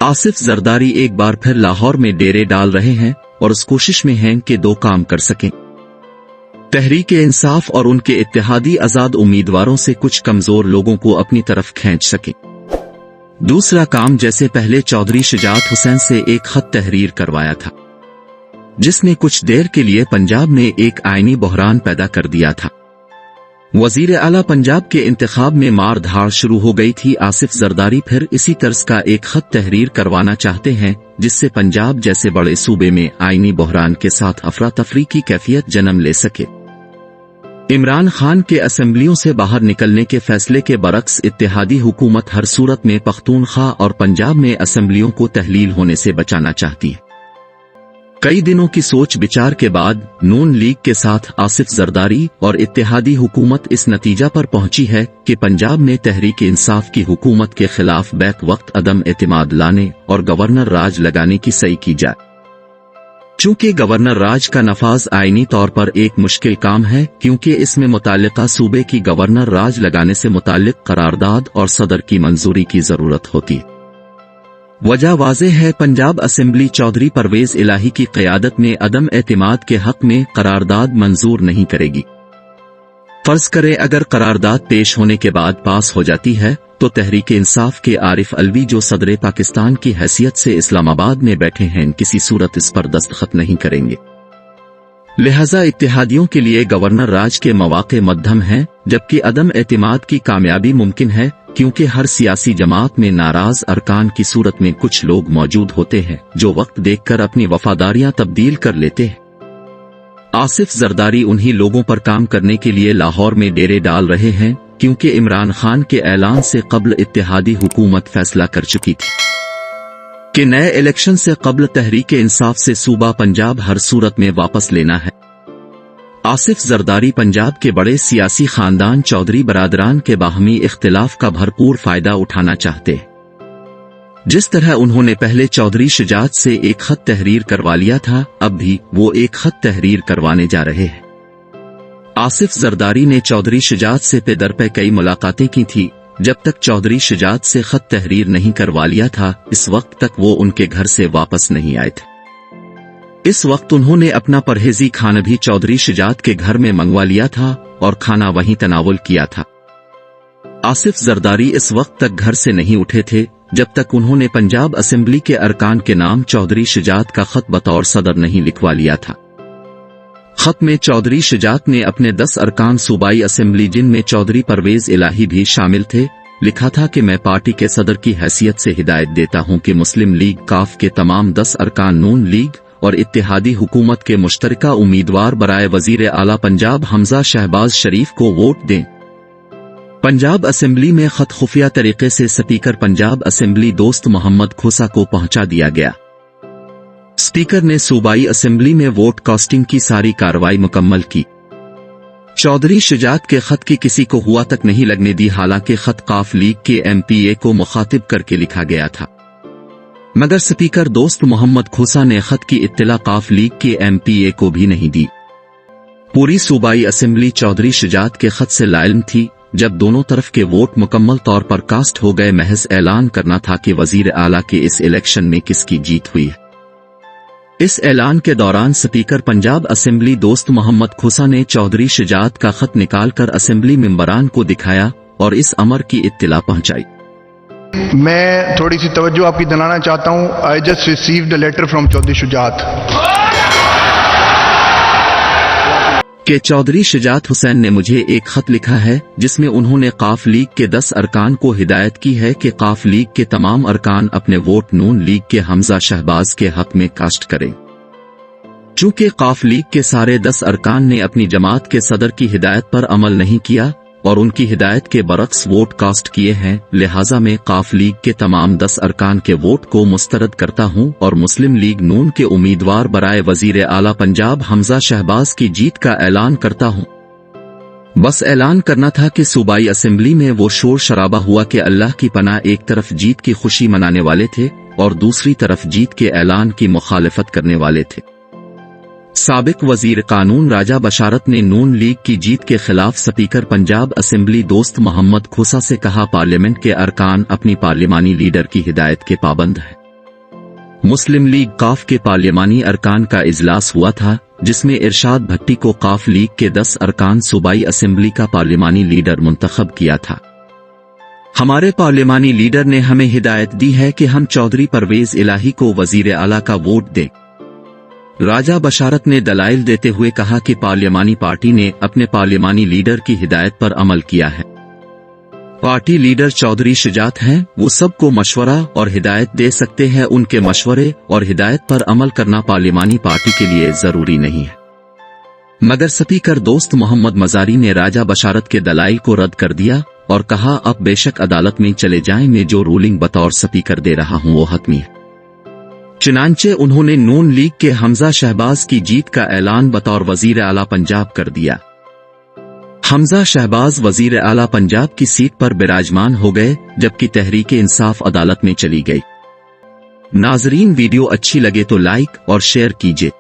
आसिफ जरदारी एक बार फिर लाहौर में डेरे डाल रहे हैं और उस कोशिश में हैं कि दो काम कर सकें। तहरीक-ए-इंसाफ और उनके इत्तेहादी आजाद उम्मीदवारों से कुछ कमजोर लोगों को अपनी तरफ खींच सकें। दूसरा काम, जैसे पहले चौधरी शुजात हुसैन से एक खत तहरीर करवाया था, जिसने कुछ देर के लिए पंजाब में एक आईनी बहरान पैदा कर दिया था। वजीर आला पंजाब के इंतखाब में मार धाड़ शुरू हो गई थी। आसिफ जरदारी फिर इसी तर्ज का एक खत तहरीर करवाना चाहते हैं, जिससे पंजाब जैसे बड़े सूबे में आईनी बहरान के साथ अफरा तफरी की कैफियत जन्म ले सके। इमरान खान के असेंबलियों से बाहर निकलने के फैसले के बरक्स इत्तेहादी हुकूमत हर सूरत में पख्तूनख्वा और पंजाब में असेंबलियों को तहलील होने से बचाना चाहती है। कई दिनों की सोच विचार के बाद नून लीग के साथ आसिफ जरदारी और इत्तेहादी हुकूमत इस नतीजा पर पहुंची है कि पंजाब में तहरीक इंसाफ की हुकूमत के खिलाफ बैक वक्त अदम एतमाद लाने और गवर्नर राज लगाने की सही की जाए। चूंकि गवर्नर राज का नफाज आईनी तौर पर एक मुश्किल काम है, क्योंकि इसमें मुताल्लिका सूबे की गवर्नर राज लगाने से मुताल्लिक करारदाद और सदर की मंजूरी की जरूरत होती। वजह वाज़ेह है, पंजाब असेंबली चौधरी परवेज इलाही की क़यादत में अदम एतमाद के हक में करारदाद मंजूर नहीं करेगी। फर्ज करें अगर करारदाद पेश होने के बाद पास हो जाती है तो तहरीक इंसाफ के आरिफ अलवी, जो सदर पाकिस्तान की हैसियत से इस्लामाबाद में बैठे हैं, किसी सूरत इस पर दस्तखत नहीं करेंगे। लिहाजा इत्तेहादियों के लिए गवर्नर राज के मौक़े मध्यम हैं, जबकि अदम एतमाद की कामयाबी मुमकिन है, क्योंकि हर सियासी जमात में नाराज अरकान की सूरत में कुछ लोग मौजूद होते हैं जो वक्त देखकर अपनी वफादारियां तब्दील कर लेते हैं। आसिफ जरदारी उन्हीं लोगों पर काम करने के लिए लाहौर में डेरे डाल रहे हैं, क्योंकि इमरान खान के ऐलान से कब्ल इत्तेहादी हुकूमत फैसला कर चुकी थी कि नए इलेक्शन से कब्ल तहरीक इंसाफ से सूबा पंजाब हर सूरत में वापस लेना है। आसिफ जरदारी पंजाब के बड़े सियासी खानदान चौधरी बरादरान के बाहमी इख्तिलाफ का भरपूर फायदा उठाना चाहते हैं। जिस तरह उन्होंने पहले चौधरी शुजात से एक खत तहरीर करवा लिया था, अब भी वो एक खत तहरीर करवाने जा रहे हैं। आसिफ जरदारी ने चौधरी शुजात से पे दर पे कई मुलाकातें की थी। जब तक चौधरी शुजात से खत तहरीर नहीं करवा लिया था, इस वक्त तक वो उनके घर से वापस नहीं आए थे। इस वक्त उन्होंने अपना परहेजी खाना भी चौधरी शुजात के घर में मंगवा लिया था और खाना वहीं तनावुल किया था। आसिफ जरदारी इस वक्त तक घर से नहीं उठे थे जब तक उन्होंने पंजाब असेंबली के अरकान के नाम चौधरी शुजात का खत बतौर सदर नहीं लिखवा लिया था। खत में चौधरी शुजात ने अपने 10 अरकान सूबाई असेंबली, जिनमें चौधरी परवेज इलाही भी शामिल थे, लिखा था कि मैं पार्टी के सदर की हैसियत से हिदायत देता हूं कि मुस्लिम लीग काफ के तमाम 10 अरकान नून लीग और इत्तेहादी हुकूमत के मुश्तरका उम्मीदवार बराए वजीर आला पंजाब हमजा शहबाज शरीफ को वोट दें। पंजाब असेंबली में खत खुफिया तरीके से स्पीकर पंजाब असेंबली दोस्त मोहम्मद खोसा को पहुंचा दिया गया। स्पीकर ने सूबाई असेंबली में वोट कास्टिंग की सारी कार्रवाई मुकम्मल की। चौधरी शुजात के खत की किसी को हुआ तक नहीं लगने दी, हालांकि खत काफ लीग के MPA को मुखातिब करके लिखा गया था, मगर स्पीकर दोस्त मोहम्मद खोसा ने खत की इत्तला काफ लीग के MPA को भी नहीं दी। पूरी सूबाई असेंबली चौधरी शुजात के खत से लाइल्म थी। जब दोनों तरफ के वोट मुकम्मल तौर पर कास्ट हो गए, महज ऐलान करना था कि वजीर आला के इस इलेक्शन में किसकी जीत हुई है। इस ऐलान के दौरान स्पीकर पंजाब असेंबली दोस्त मोहम्मद खोसा ने चौधरी शुजात का खत निकालकर असेंबली मेंबरान को दिखाया और इस अमर की इत्तला पहुंचाई। मैं थोड़ी सी तवज्जो आपकी दिलाना चाहता हूं। I just received a letter from Chaudhry Shujaat कि चौधरी शुजात हुसैन ने मुझे एक खत लिखा है जिसमें उन्होंने काफ लीग के 10 अरकान को हिदायत की है कि काफ लीग के तमाम अरकान अपने वोट नून लीग के हमजा शहबाज के हक में कास्ट करें। चूंकि काफ लीग के सारे 10 अरकान ने अपनी जमात के सदर की हिदायत पर अमल नहीं किया और उनकी हिदायत के बरक्स वोट कास्ट किए हैं, लिहाजा मैं काफ लीग के तमाम 10 अरकान के वोट को मुस्तरद करता हूं और मुस्लिम लीग नून के उम्मीदवार बराए वजीर आला पंजाब हमजा शहबाज की जीत का ऐलान करता हूं। बस ऐलान करना था कि सूबाई असेंबली में वो शोर शराबा हुआ कि अल्लाह की पनाह, एक तरफ जीत की खुशी मनाने वाले थे और दूसरी तरफ जीत के ऐलान की मुखालिफत करने वाले थे। साबिक वजीर कानून राजा बशारत ने नून लीग की जीत के खिलाफ स्पीकर पंजाब असेंबली दोस्त मोहम्मद खोसा से कहा, पार्लियामेंट के अरकान अपनी पार्लिमानी लीडर की हिदायत के पाबंद हैं। मुस्लिम लीग काफ के पार्लियामानी अरकान का इजलास हुआ था, जिसमें इरशाद भट्टी को काफ लीग के 10 अरकान सूबाई असेंबली का पार्लियामानी लीडर मुंतखब किया था। हमारे पार्लियामानी लीडर ने हमें हिदायत दी है कि हम चौधरी परवेज इलाही को वजीर आला का वोट दें। राजा बशारत ने दलाइल देते हुए कहा कि पार्लियामानी पार्टी ने अपने पार्लियामानी लीडर की हिदायत पर अमल किया है। पार्टी लीडर चौधरी शुजात हैं, वो सबको मशवरा और हिदायत दे सकते हैं। उनके मशवरे और हिदायत पर अमल करना पार्लियामानी पार्टी के लिए जरूरी नहीं है। मगर स्पीकर दोस्त मोहम्मद मजारी ने राजा बशारत के दलाइल को रद्द कर दिया और कहा, अब बेशक अदालत में चले जाएं, मैं जो रूलिंग बतौर स्पीकर दे रहा हूं वो हतमी है। चुनांचे उन्होंने नून लीग के हमजा शहबाज की जीत का ऐलान बतौर वजीर आला पंजाब कर दिया। हमजा शहबाज वजीर आला पंजाब की सीट पर विराजमान हो गए, जबकि तहरीक इंसाफ अदालत में चली गई। नाजरीन, वीडियो अच्छी लगे तो लाइक और शेयर कीजिए।